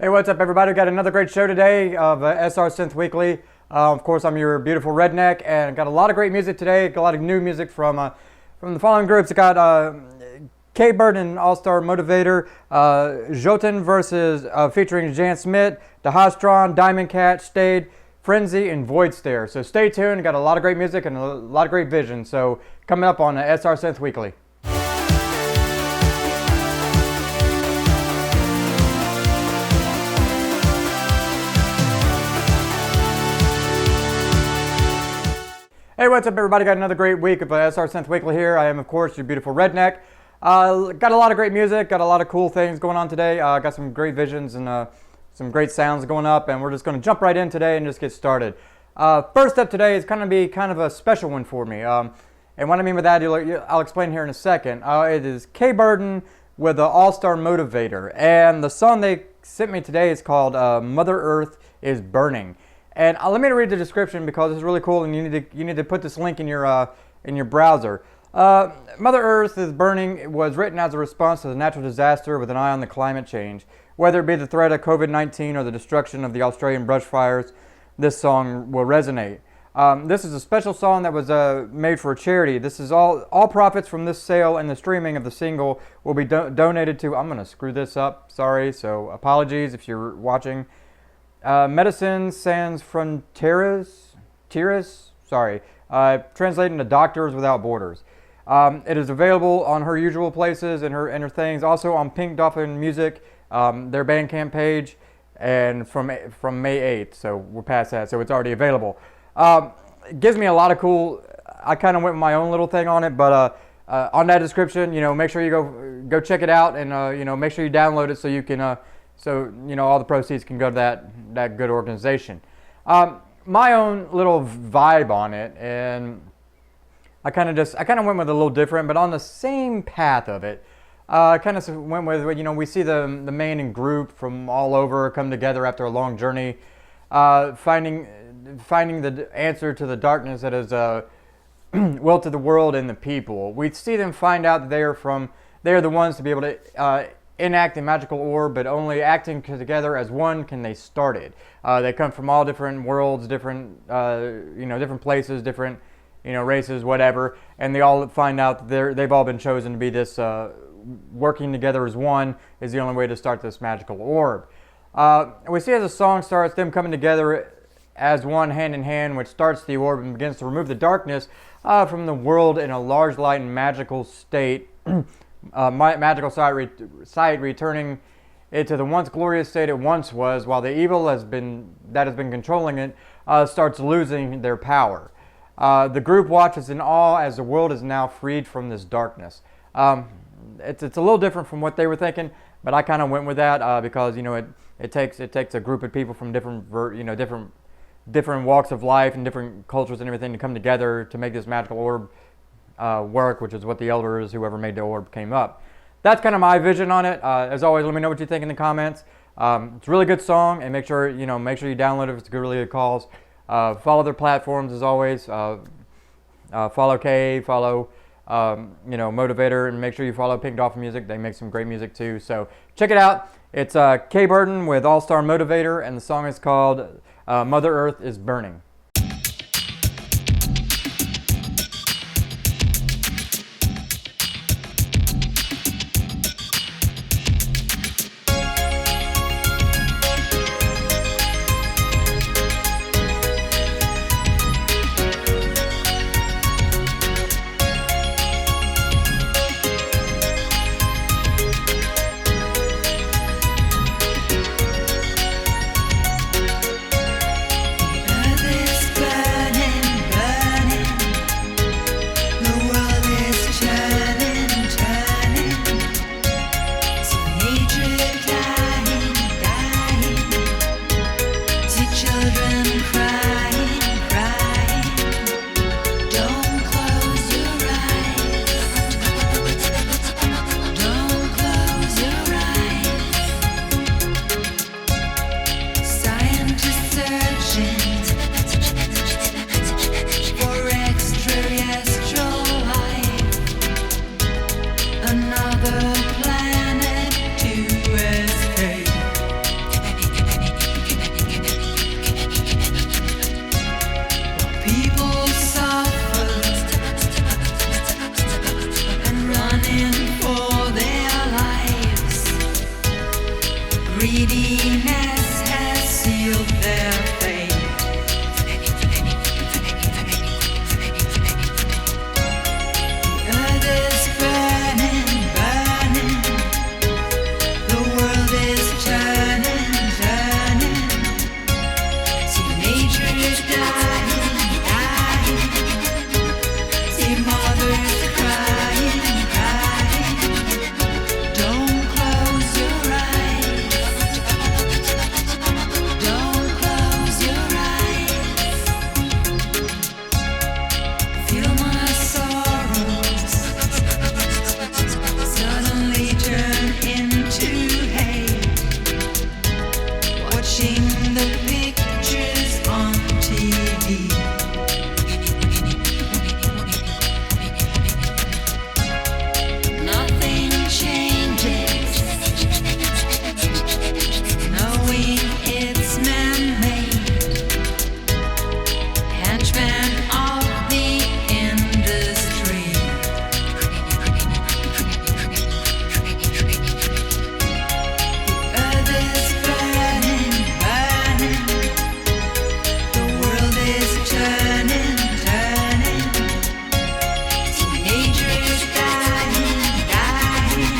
Hey, what's up, everybody? We got another great show today of SR Synth Weekly. Of course, I'm your beautiful Redneck, and got a lot of great music today. Got a lot of new music from the following groups. I got K-Bird and All-Star Motivator, Jotten versus featuring Schmidt, Dhastron, Diamondcat, Stayed, Phrenzey, and Voidstare. So stay tuned. Got a lot of great music and a lot of great vision. So coming up on SR Synth Weekly. Hey, what's up, everybody? Got another great week of SR Synth Weekly here. I am, of course, your beautiful Redneck. Got a lot of great music, got a lot of cool things going on today. Got some great visions and some great sounds going up, and we're just going to jump right in today and just get started. First up today is going to be kind of a special one for me. And what I mean by that, I'll explain here in a second. It is K-Burden with the All-Star Motivator, and the song they sent me today is called Mother Earth is Burning. And let me read the description because it's really cool, and you need to put this link in your browser. Mother Earth is Burning. It was written as a response to the natural disaster with an eye on the climate change. Whether it be the threat of COVID-19 or the destruction of the Australian brush fires, this song will resonate. This is a special song that was made for a charity. This is all profits from this sale and the streaming of the single will be donated to. I'm gonna screw this up. Sorry. So apologies if you're watching. Medicine Sans Fronteras, translating to Doctors Without Borders. It is available on her usual places and her things. Also on Pink Dolphin Music, their Bandcamp page, and from May 8th. So we're past that, so it's already available. It gives me a lot of cool. I kind of went with my own little thing on it, but on that description, make sure you go check it out, and make sure you download it so you can. So all the proceeds can go to that good organization. My own little vibe on it, and I kind of went with a little different, but on the same path of it. I kind of went with we see the main and group from all over come together after a long journey, finding the answer to the darkness that is wilted the world and the people. We see them find out that they are the ones to be able to enact a magical orb, but only acting together as one can they start it. They come from all different worlds, different different places, different races, whatever, and they all find out that they've all been chosen to be this working together as one is the only way to start this magical orb. We see as the song starts, them coming together as one, hand in hand, which starts the orb and begins to remove the darkness from the world in a large light and magical state. Magical sight, returning it to the once glorious state it once was, while the evil that has been controlling it starts losing their power. The group watches in awe as the world is now freed from this darkness. It's a little different from what they were thinking, but I kind of went with that because it takes a group of people from different walks of life and different cultures and everything to come together to make this magical orb work, which is what the elders, whoever made the orb, came up. That's kind of my vision on it. As always, let me know what you think in the comments. It's a really good song, and make sure you download it if it's a really good cause. Follow their platforms as always. Follow K, follow Motivator, and make sure you follow Pink Dolphin Music. They make some great music too. So check it out. It's K-Burden with All-Star Motivator, and the song is called Mother Earth is Burning. Earth Greediness has sealed their fate. The earth is burning, burning. The world is turning, turning. See nature is dying, dying. See mothers crying, crying. Don't close your eyes. Don't close your eyes. Feel my sorrows suddenly turn into hate. Watching the pictures on TV. Nothing changes, knowing it's man-made. Henchman of the industry. The earth is burning, burning. The world is turning, turning. Teenagers dying, dying.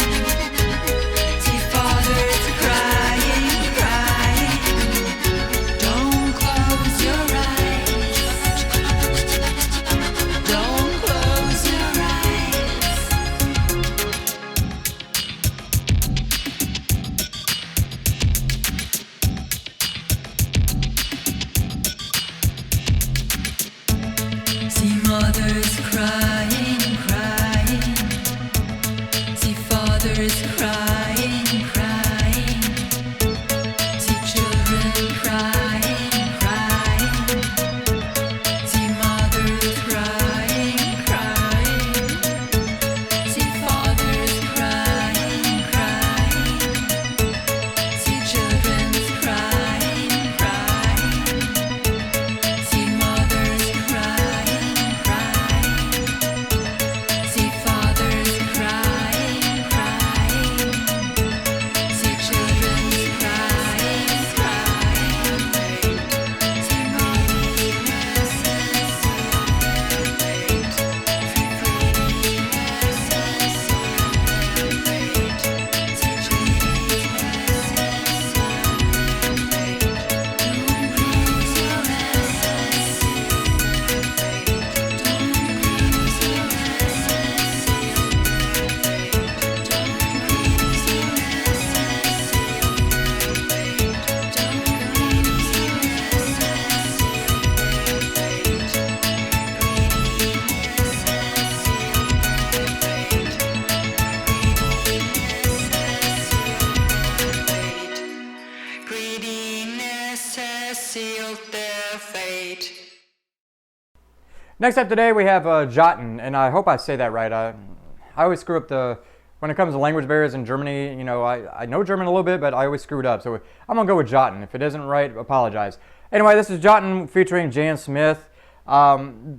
See fathers crying, crying. Don't close your eyes. Don't close your eyes. See mothers crying, crying. See fathers crying, crying. See children crying, crying. See mothers crying, crying. See fathers crying, crying. See children crying, crying. See mothers crying, crying. See fathers crying, crying. See children crying, crying. See mothers Greediness has sealed their fate. Next up today we have Jotten, and I hope I say that right. I always screw up when it comes to language barriers in Germany. You know, I know German a little bit, but I always screw it up. So I'm gonna go with Jotten. If it isn't right, apologize. Anyway, this is Jotten featuring Jan Smith. Jotten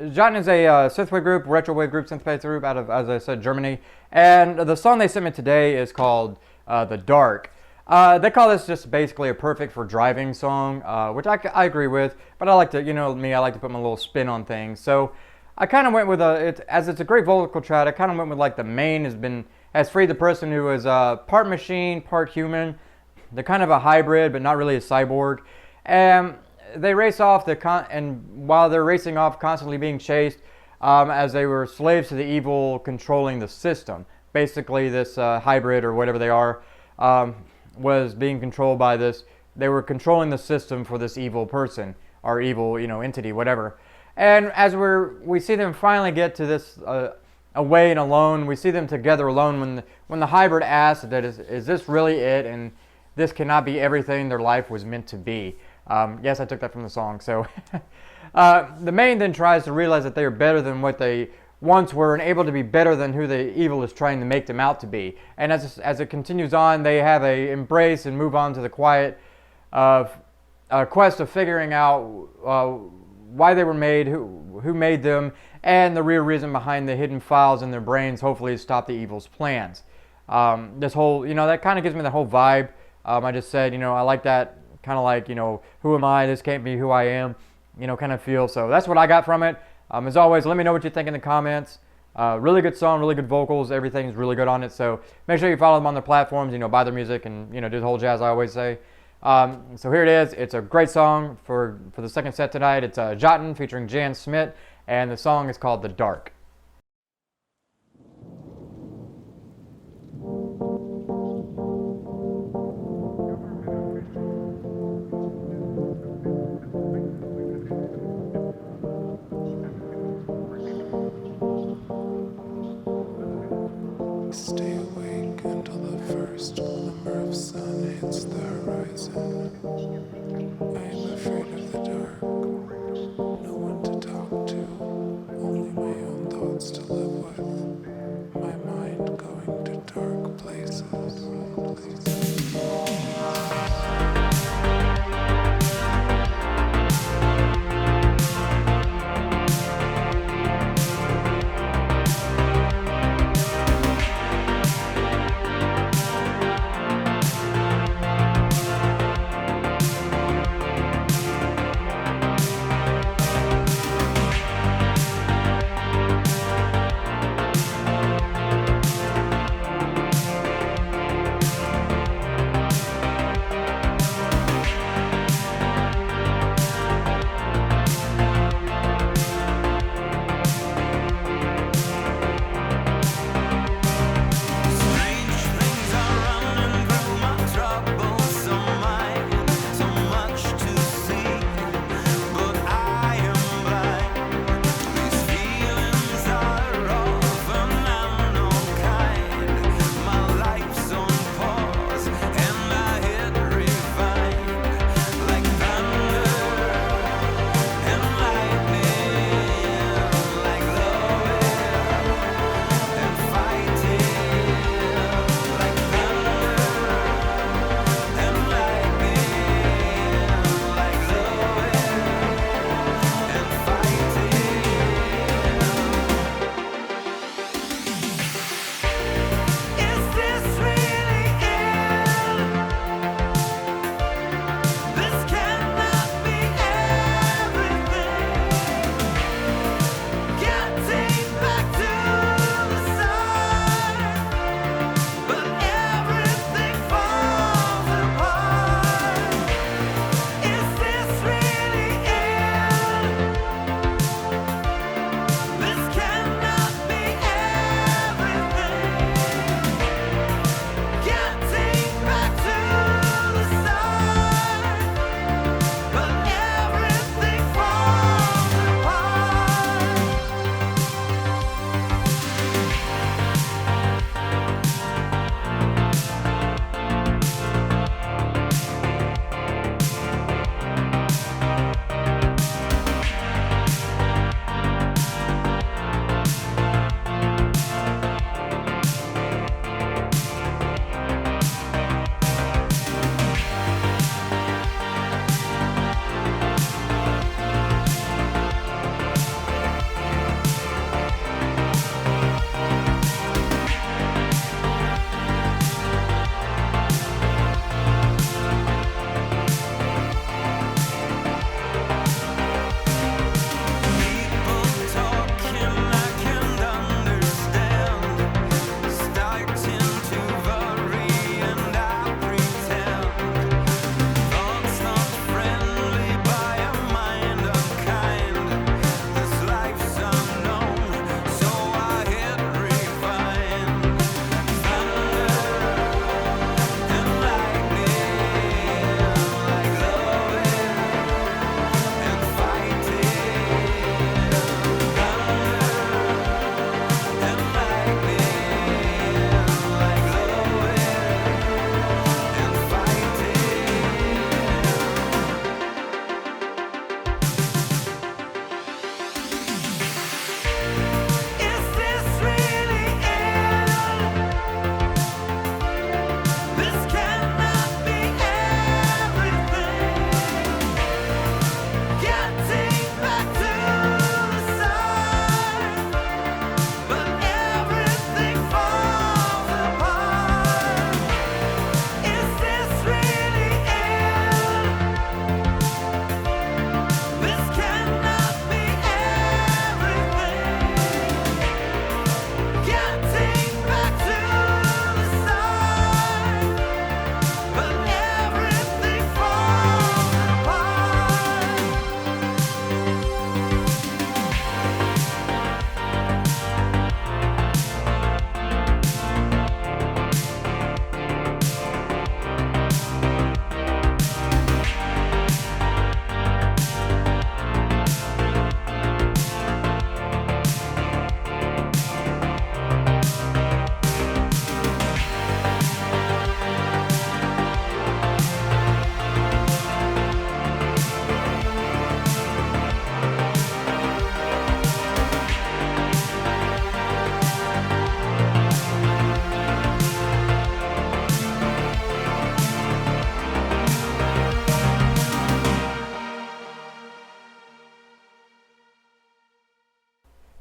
is a synthwave group, retrowave group, synthwave group out of, as I said, Germany. And the song they sent me today is called "The Dark." They call this just basically a perfect for driving song, which I agree with, but I like to, you know me, I like to put my little spin on things. So I kind of went with as it's a great vocal track, I kind of went with like the main has freed the person who is part machine, part human. They're kind of a hybrid, but not really a cyborg. And they race off and while they're racing off, constantly being chased, as they were slaves to the evil controlling the system. Basically, this hybrid or whatever they are, was being controlled by this. They were controlling the system for this evil person or evil, you know, entity, whatever. And as we see them finally get to this away and alone, we see them together alone when the hybrid asks that is this really it, and this cannot be everything their life was meant to be. Yes, I took that from the song. So the main then tries to realize that they are better than what they once were and able to be better than who the evil is trying to make them out to be. And as it continues on, they have a embrace and move on to the quiet quest of figuring out why they were made, who made them, and the real reason behind the hidden files in their brains, hopefully to stop the evil's plans. This whole, that kind of gives me the whole vibe. I just said, I like that kind of like, who am I? This can't be who I am, kind of feel. So that's what I got from it. As always, let me know what you think in the comments. Really good song, really good vocals. Everything's really good on it. So make sure you follow them on their platforms, buy their music and, do the whole jazz I always say. So here it is. It's a great song for the second set tonight. It's Jotten featuring Schmidt, and the song is called The Dark. Stay awake until the first glimmer of sun hits the horizon. I am afraid of the dark. No one to talk to, only my own thoughts to live with. My mind going to dark places.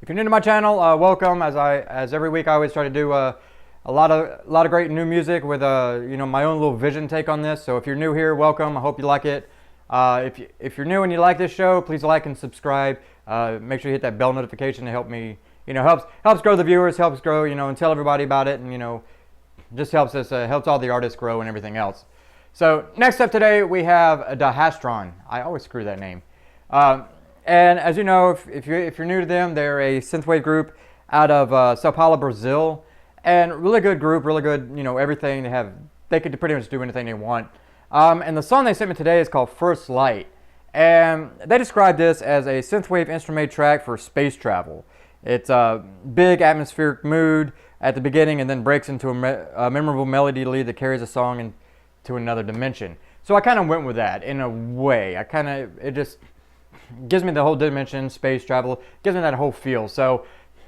If you're new to my channel, welcome. As every week I always try to do a lot of great new music with my own little vision take on this. So if you're new here, welcome. I hope you like it. If you're new and you like this show, please like and subscribe. Make sure you hit that bell notification to help me. Helps grow the viewers, helps grow, and tell everybody about it, and just helps us, helps all the artists grow and everything else. So next up today we have Dhastron. I always screw that name. And as you know, if you're new to them, they're a synthwave group out of Sao Paulo, Brazil, and really good group, really good, everything they could pretty much do anything they want. And the song they sent me today is called First Light, and they described this as a synthwave instrument track for space travel. It's a big atmospheric mood at the beginning, and then breaks into a memorable melody lead that carries a song into another dimension. So I kind of went with that in a way. It just gives me the whole dimension, space travel, gives me that whole feel. So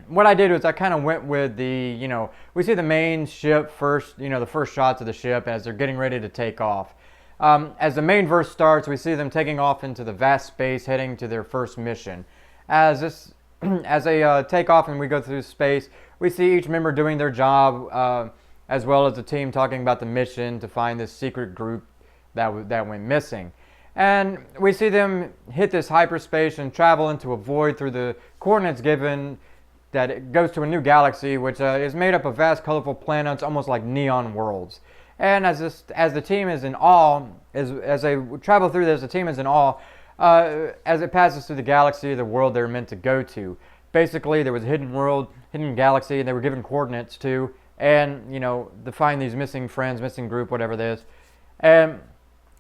what I did was I kind of went with we see the main ship first, the first shots of the ship as they're getting ready to take off. As the main verse starts, we see them taking off into the vast space, heading to their first mission. As they take off and we go through space, we see each member doing their job, as well as the team talking about the mission to find this secret group that went missing. And we see them hit this hyperspace and travel into a void through the coordinates given that it goes to a new galaxy, which is made up of vast, colorful planets, almost like neon worlds. And as the team is in awe, as they travel through this, the team is in awe as it passes through the galaxy, the world they're meant to go to. Basically, there was a hidden world, hidden galaxy, and they were given coordinates to, and to find these missing friends, missing group, whatever it is. And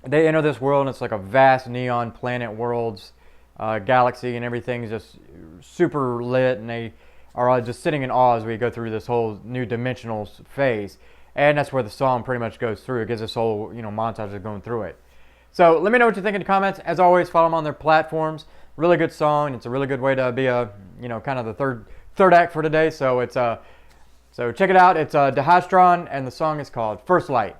they enter this world, and it's like a vast neon planet worlds, galaxy, and everything's just super lit, and they are just sitting in awe as we go through this whole new dimensional phase. And that's where the song pretty much goes through. It gives us whole montage of going through it. So let me know what you think in the comments. As always, follow them on their platforms. Really good song. It's a really good way to be kind of the third act for today. So so check it out. It's Dhastron, and the song is called First Light.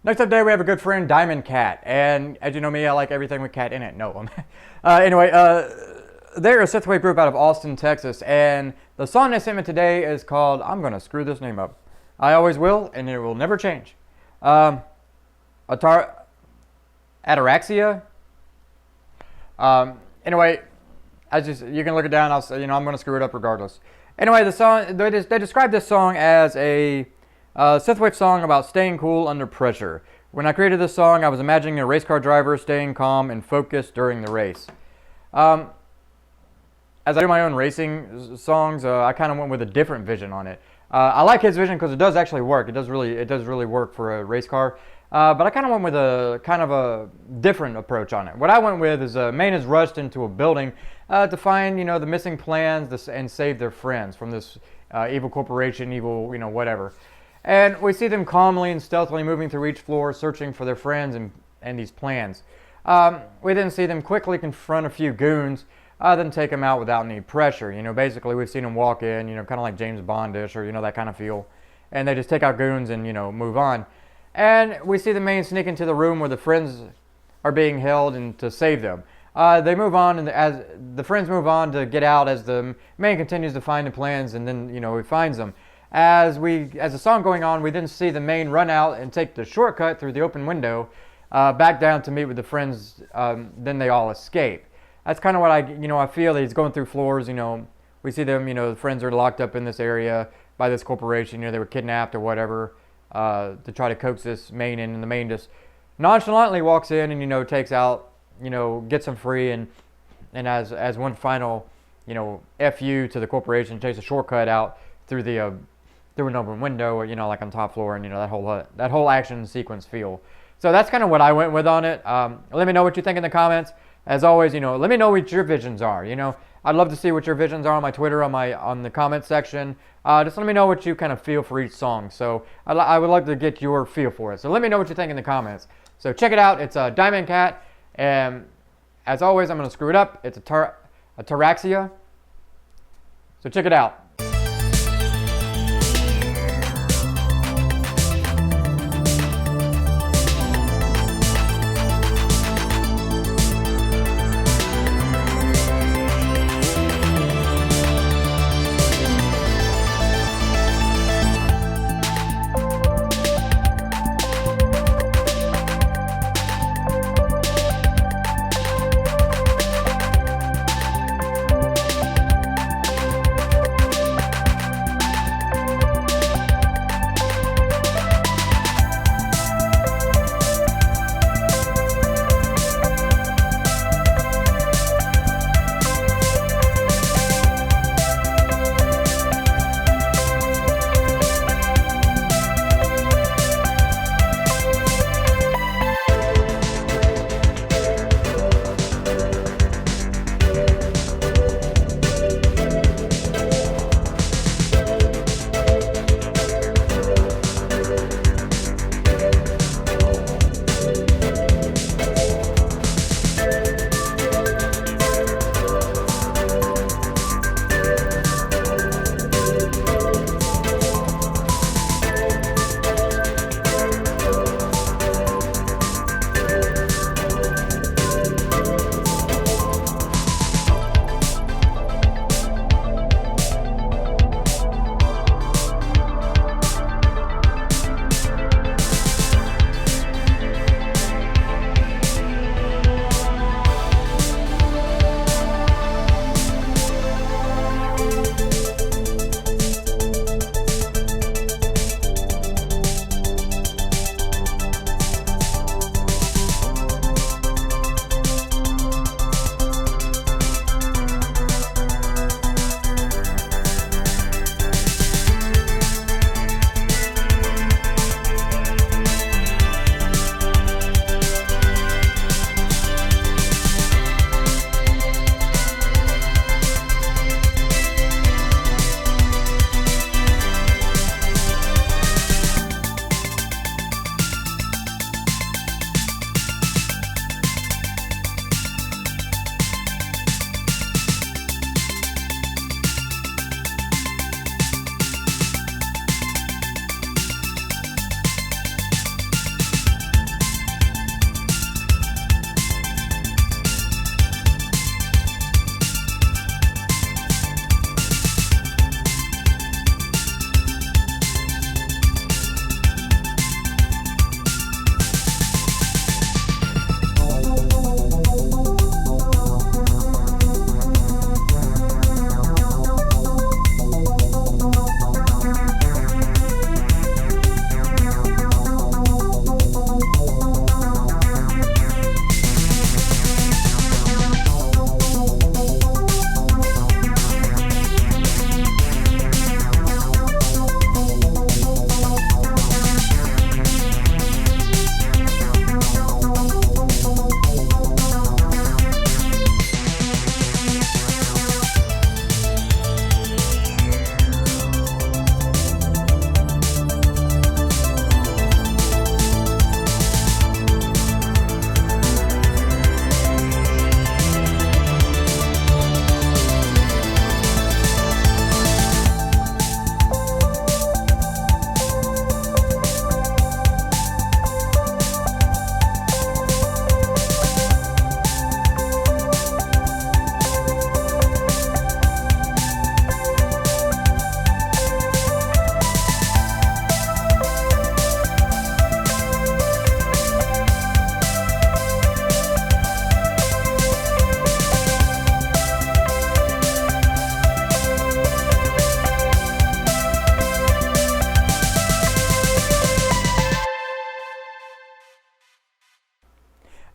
Next up today, we have a good friend, Diamondcat. And as you know me, I like everything with cat in it. No. Anyway, they're a synthwave group out of Austin, Texas. And the song they sent me today is called, I'm going to screw this name up. I always will, and it will never change. Ataraxia. Anyway, you can look it down. I'm going to screw it up regardless. Anyway, the song they describe this song as a synthwave song about staying cool under pressure. When I created this song, I was imagining a race car driver staying calm and focused during the race. As I do my own racing songs, I kind of went with a different vision on it. I like his vision because it does actually work. It does really work for a race car. But I kind of went with a different approach on it. What I went with is Maine is rushed into a building to find the missing plans and save their friends from this evil corporation, whatever. And we see them calmly and stealthily moving through each floor, searching for their friends and these plans. We then see them quickly confront a few goons, then take them out without any pressure. Basically we've seen them walk in, kind of like James Bondish or that kind of feel, and they just take out goons and move on. And we see the Maine sneak into the room where the friends are being held and to save them. They move on, and as the friends move on to get out, as the Maine continues to find the plans, and then he finds them. As the song going on, we then see the Maine run out and take the shortcut through the open window, back down to meet with the friends. Then they all escape. That's kind of what I feel. He's going through floors. We see them. The friends are locked up in this area by this corporation. They were kidnapped or whatever. To try to coax this Maine in, and the Maine just nonchalantly walks in and takes out, gets them free, and as one final, FU to the corporation, takes a shortcut out through an open window, or like on top floor, and that whole action sequence feel. So that's kind of what I went with on it. Let me know what you think in the comments. As always, let me know what your visions are. I'd love to see what your visions are on my Twitter, on the comment section. Just let me know what you kind of feel for each song. So I would like to get your feel for it. So let me know what you think in the comments. So check it out. It's a Diamondcat, and as always, I'm going to screw it up. It's Ataraxia. So check it out.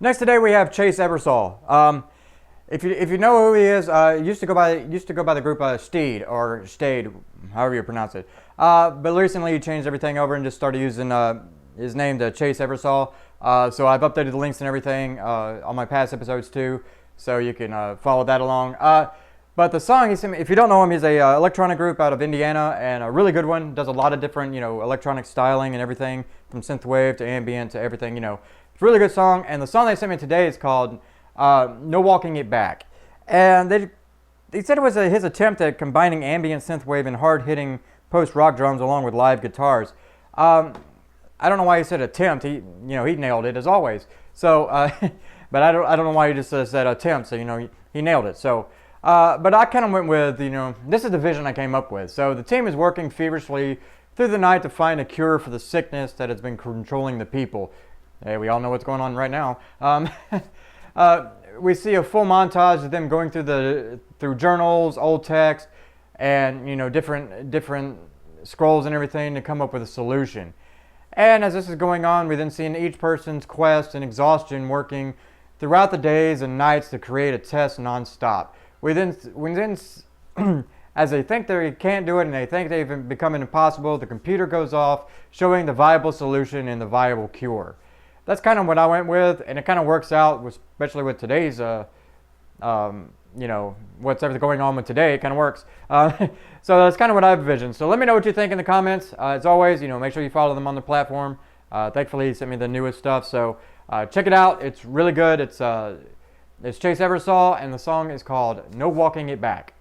Next today we have Chase Eversole. If you know who he is, used to go by the group Steed or Stade, however you pronounce it. But recently he changed everything over and just started using his name to Chase Eversole. So I've updated the links and everything on my past episodes too, so you can follow that along. But the song he sent me, if you don't know him, he's a electronic group out of Indiana, and a really good one. Does a lot of different, electronic styling and everything, from synthwave to ambient to everything. It's a really good song. And the song they sent me today is called "No Walking It Back," and they said it was his attempt at combining ambient synthwave and hard-hitting post-rock drums along with live guitars. I don't know why he said attempt. He nailed it as always. So, but I don't know why he just said attempt. So he nailed it. So. But I kind of went with, this is the vision I came up with. So the team is working feverishly through the night to find a cure for the sickness that has been controlling the people. Hey, we all know what's going on right now. We see a full montage of them going through journals, old text, and different scrolls and everything to come up with a solution. And as this is going on, we then see each person's quest and exhaustion working throughout the days and nights to create a test non-stop. We then, as they think they can't do it and they think they've become impossible, the computer goes off, showing the viable solution and the viable cure. That's kind of what I went with, and it kind of works out, especially with today's, what's everything going on with today. It kind of works. So that's kind of what I've envisioned. So let me know what you think in the comments. As always, make sure you follow them on the platform. Thankfully, he sent me the newest stuff, so check it out. It's really good. It's Chase Eversole, and the song is called "No Walking It Back."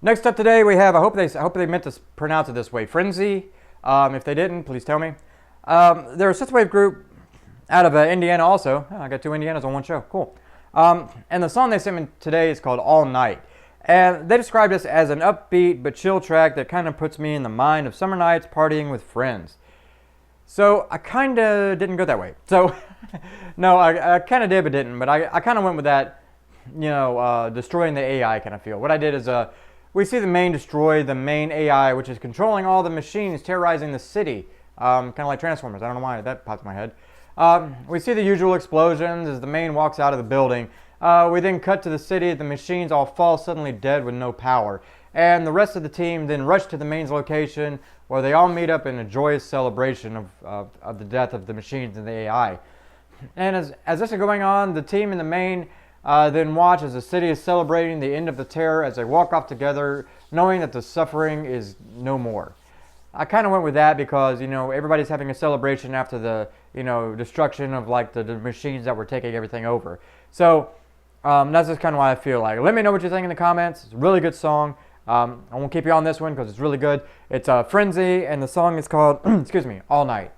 Next up today we have, I hope they meant to pronounce it this way, Phrenzey. If they didn't, please tell me. They're a Synthwave group out of Indiana also. Oh, I got 2 Indianas on one show, cool. And the song they sent me today is called All Night. And they described this as an upbeat but chill track that kind of puts me in the mind of summer nights partying with friends. So I kind of didn't go that way. So, no, I kind of did but didn't. But I kind of went with that, destroying the AI kind of feel. What I did is we see the main destroy the main AI, which is controlling all the machines, terrorizing the city. Kind of like Transformers. I don't know why that popped in my head. We see the usual explosions as the main walks out of the building. We then cut to the city. The machines all fall suddenly dead with no power. And the rest of the team then rush to the main's location where they all meet up in a joyous celebration of the death of the machines and the AI. And as this is going on, the team in the main then watch as the city is celebrating the end of the terror as they walk off together, knowing that the suffering is no more. I kind of went with that because, everybody's having a celebration after the, destruction of like the machines that were taking everything over. So that's just kind of why I feel like. Let me know what you think in the comments. It's a really good song. I won't keep you on this one because it's really good. It's Phrenzey, and the song is called, excuse me, All Night.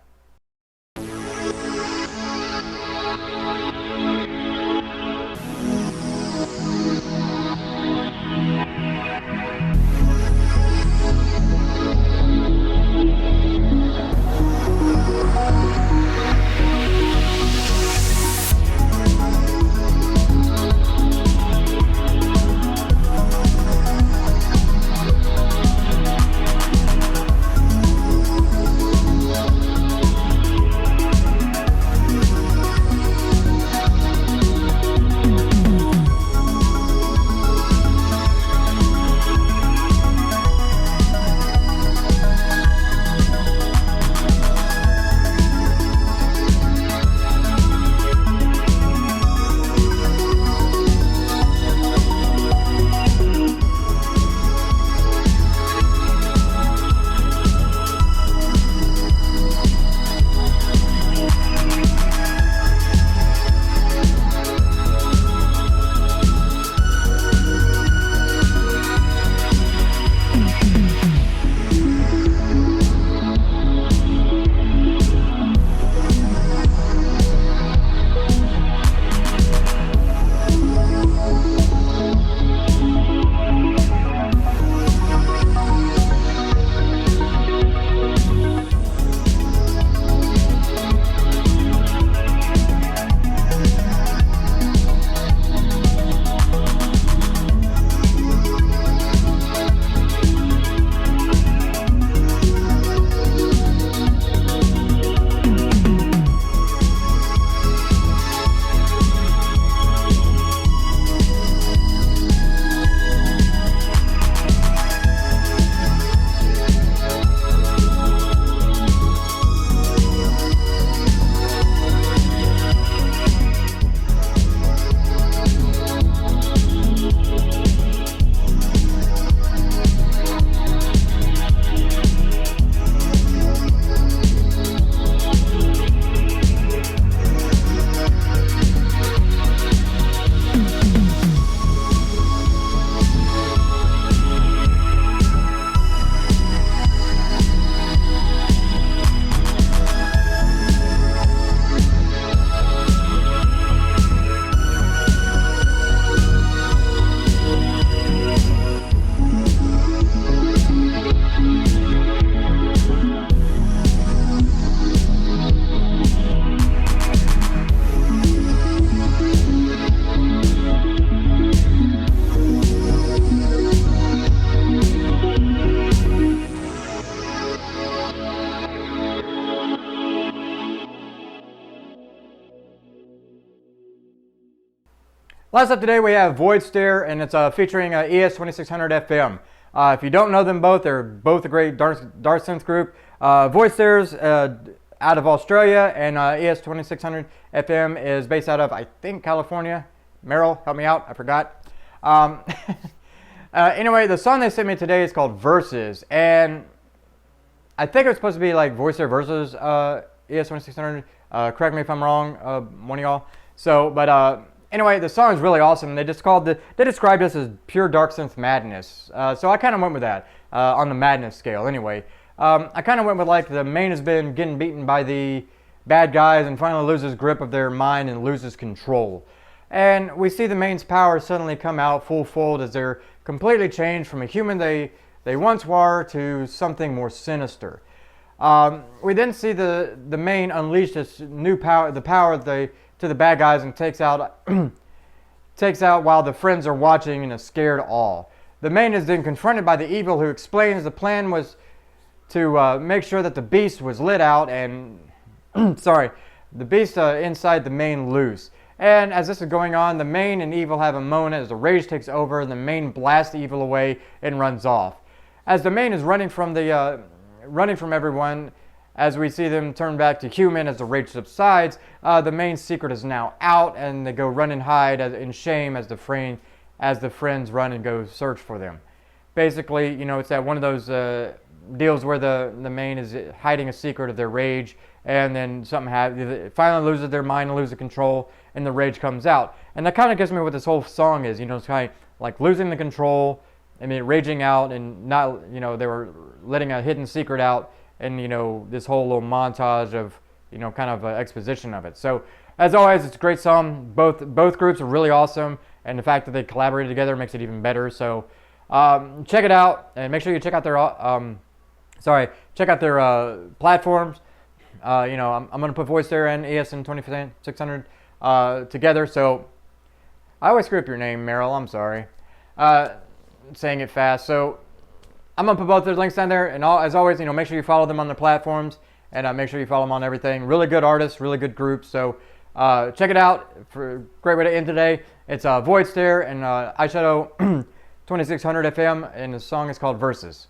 Last up today we have Voidstare, and it's featuring ES2600 FM. If you don't know them both, they're both a great dark synth group. Voidstare's out of Australia, and ES2600 FM is based out of, I think, California. Meryl, help me out, I forgot. Anyway, the song they sent me today is called Versus, and I think it's supposed to be like Voidstare versus ES2600. Correct me if I'm wrong, one of y'all. So, but Anyway, the song is really awesome. They described this as pure dark synth madness. So I kind of went with that on the madness scale. Anyway, I kind of went with like the main has been getting beaten by the bad guys and finally loses grip of their mind and loses control. And we see the main's power suddenly come out full fold as they're completely changed from a human they once were to something more sinister. We then see the main unleash this new power, the power to the bad guys, and takes out while the friends are watching in a scared awe. The main is then confronted by the evil, who explains the plan was to make sure that the beast was lit out and the beast inside the main loose. And as this is going on, the main and evil have a moment as the rage takes over and the main blasts the evil away and runs off. As the main is running from everyone, as we see them turn back to human as the rage subsides, the main secret is now out, and they go run and hide in shame as the friends run and go search for them. Basically, it's that one of those deals where the main is hiding a secret of their rage, and then something happens. Finally loses their mind and loses control, and the rage comes out. And that kind of gives me what this whole song is. It's kind of like losing the control, and then raging out, and not, they were letting a hidden secret out. And this whole little montage of kind of exposition of it. So as always, it's a great song. Both groups are really awesome, and the fact that they collaborated together makes it even better. So check it out, and make sure you check out their platforms. I'm gonna put Voidstare and ESN 2600 together. So I always screw up your name, Meryl. I'm sorry, saying it fast. So I'm going to put both their links down there, and as always, make sure you follow them on their platforms, and make sure you follow them on everything. Really good artists, really good groups, so check it out. For a great way to end today. It's Voidstare and Eyeshadow 2600 FM, and the song is called Versus.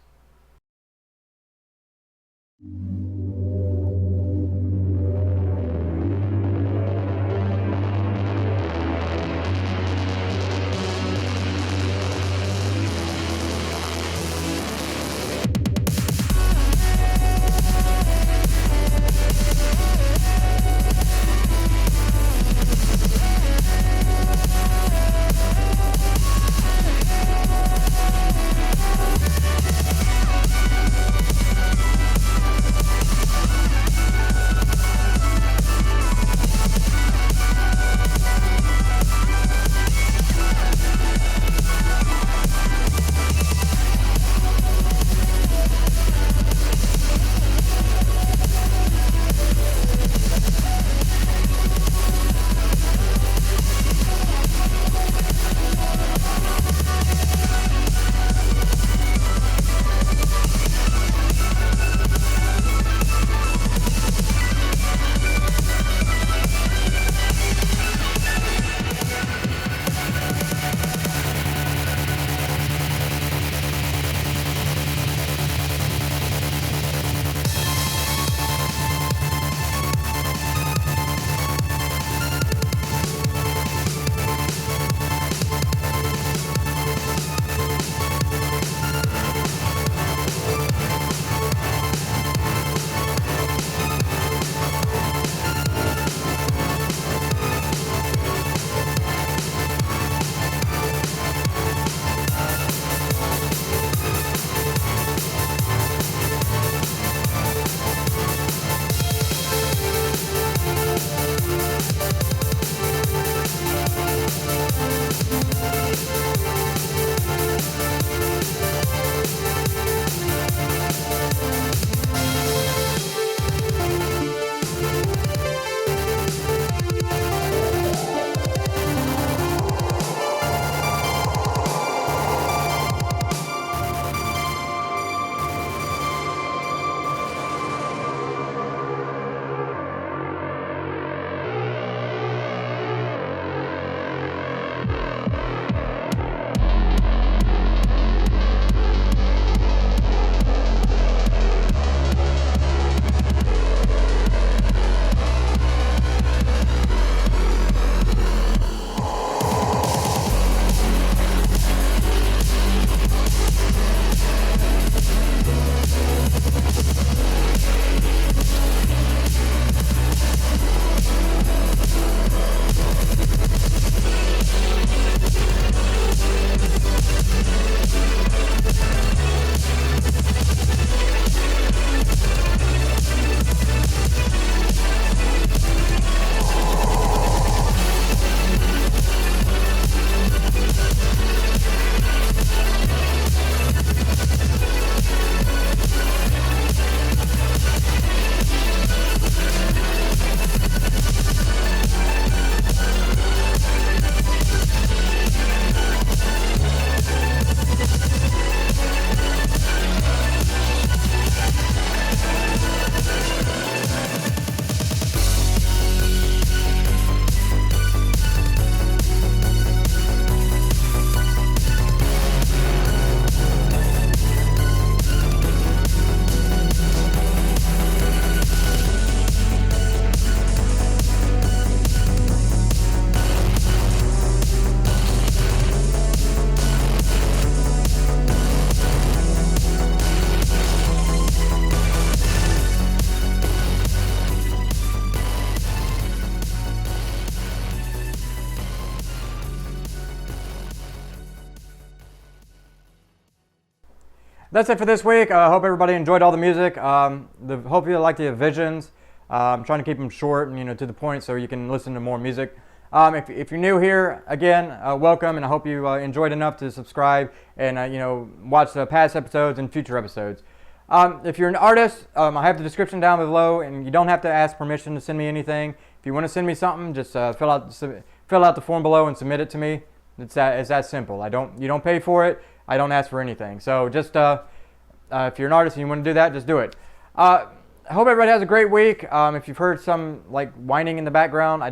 that's it for this week. I hope everybody enjoyed all the music. Hope you like the visions. I'm trying to keep them short and to the point so you can listen to more music. If you're new here, again, welcome, and I hope you enjoyed enough to subscribe and watch the past episodes and future episodes. If you're an artist, I have the description down below, and you don't have to ask permission to send me anything. If you want to send me something, just fill out the form below and submit it to me. It's that simple. You don't pay for it. I don't ask for anything. So just if you're an artist and you want to do that, just do it. I hope everybody has a great week. If you've heard some whining in the background,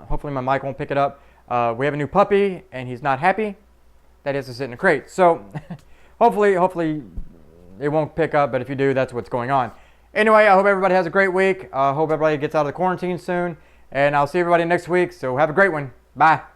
hopefully my mic won't pick it up. We have a new puppy and he's not happy that he has to sit in a crate. So hopefully it won't pick up, but if you do, that's what's going on. Anyway, I hope everybody has a great week. I hope everybody gets out of the quarantine soon, and I'll see everybody next week. So have a great one. Bye.